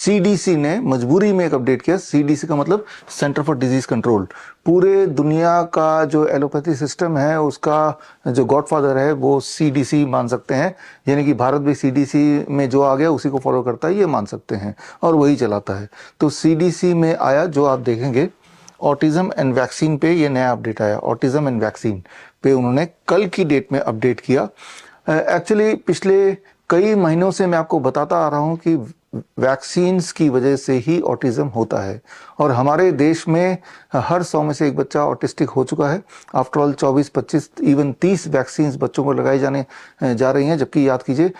CDC ने मजबूरी में एक अपडेट किया। सीडीसी का मतलब सेंटर फॉर डिजीज कंट्रोल। पूरे दुनिया का जो एलोपैथी सिस्टम है उसका जो गॉडफादर है वो सीडीसी मान सकते हैं, यानी कि भारत भी सीडीसी में जो आ गया उसी को फॉलो करता है, ये मान सकते हैं और वही चलाता है। तो सीडीसी में आया, जो आप देखेंगे ऑटिज्म एंड वैक्सीन पे ये नया अपडेट आया। ऑटिज्म एंड वैक्सीन पे उन्होंने कल की डेट में अपडेट किया। एक्चुअली पिछले कई महीनों से मैं आपको बताता आ रहा हूं कि वैक्सीन्स की वजह से ही ऑटिज्म होता है और हमारे देश में हर 100 में से एक बच्चा ऑटिस्टिक हो चुका है। आफ्टर ऑल 24, 25, इवन 30 वैक्सीन्स बच्चों को लगाई जाने जा रही हैं, जबकि याद कीजिए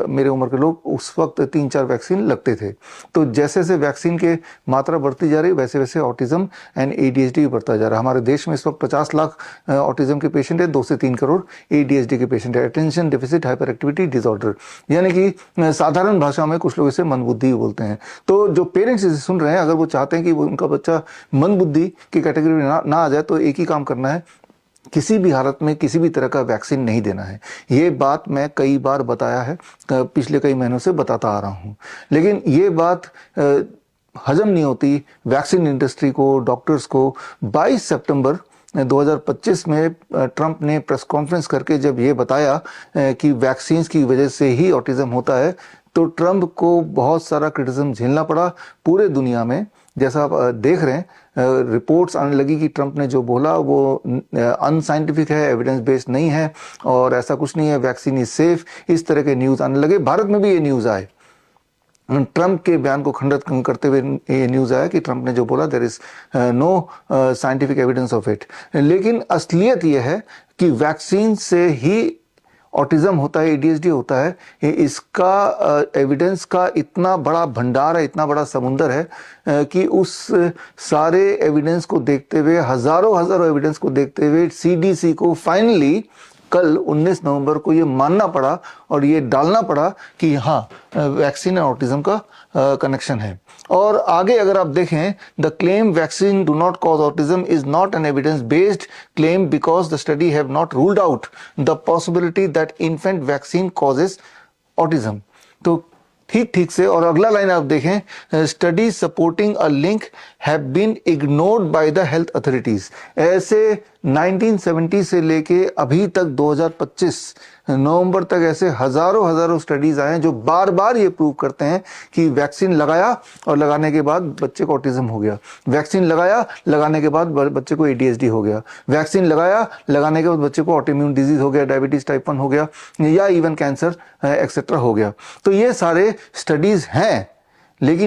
मेरे उम्र के लोग उस वक्त 3-4 वैक्सीन लगते थे। तो जैसे जैसे वैक्सीन के मात्रा बढ़ती जा रही है वैसे वैसे ऑटिज्म एंड एडीएचडी बढ़ता जा रहा है। हमारे देश में इस वक्त 50 लाख ऑटिज्म के पेशेंट है, 2 से 3 करोड़ एडीएचडी के पेशेंट है, attention deficit hyper activity disorder, यानी कि साधारण भाषा में कुछ लोग इसे मंदबुद्धि बोलते हैं। तो जो पेरेंट्स इसे सुन रहे हैं, अगर वो चाहते हैं कि वो उनका बच्चा मंदबुद्धि की कैटेगरी में ना आ जाए, तो एक ही काम करना है, किसी भी हालत में किसी भी तरह का वैक्सीन नहीं देना है। ये बात मैं कई बार बताया है, पिछले कई महीनों से बताता आ रहा हूं, लेकिन ये बात हजम नहीं होती वैक्सीन इंडस्ट्री को, डॉक्टर्स को। 22 सितंबर 2025 में ट्रंप ने प्रेस कॉन्फ्रेंस करके जब ये बताया कि वैक्सीन्स की वजह से ही ऑटिज्म होता है, तो ट्रंप को बहुत सारा क्रिटिसिज्म झेलना पड़ा पूरे दुनिया में। जैसा आप देख रहे हैं, रिपोर्ट्स आने लगी कि ट्रंप ने जो बोला वो अनसाइंटिफिक है, एविडेंस बेस्ड नहीं है और ऐसा कुछ नहीं है, वैक्सीन इज सेफ, इस तरह के न्यूज़ आने लगे। भारत में भी ये न्यूज़ आए। ट्रंप के बयान को खंडित करते हुए ये न्यूज़ आया कि ट्रंप ने जो बोला there is no scientific evidence of it. लेकिन असलियत ये है कि वैक्सीन से ही ऑटिज्म होता है, एडीएचडी होता है। इसका एविडेंस का इतना बड़ा भंडार है, इतना बड़ा समुंदर है कि उस सारे एविडेंस को देखते हुए, हजारों एविडेंस को देखते हुए सीडीसी को फाइनली कल 19 नवंबर को ये मानना पड़ा और ये डालना पड़ा कि हाँ, वैक्सीन और ऑटिज्म का कनेक्शन है। और आगे अगर आप देखें, the claim vaccine do not cause autism is not an evidence based claim because the study have not ruled out the possibility that infant vaccine causes autism. तो ठीक से, और अगला लाइन आप देखें, study supporting a link have been ignored by the health authorities. ऐसे 1970 से लेके अभी तक 2025 नवंबर तक ऐसे हजारों स्टडीज आए हैं जो बार बार ये प्रूव करते हैं कि वैक्सीन लगाया और लगाने के बाद बच्चे को ऑटिज्म हो गया, वैक्सीन लगाया लगाने के बाद बच्चे को एडीएचडी हो गया, वैक्सीन लगाया लगाने के बाद बच्चे को ऑटोइम्यून डिजीज हो गया, डायबिटीज टाइप 1 हो गया या इवन कैंसर एक्सेट्रा हो गया। तो ये सारे स्टडीज हैं, लेकिन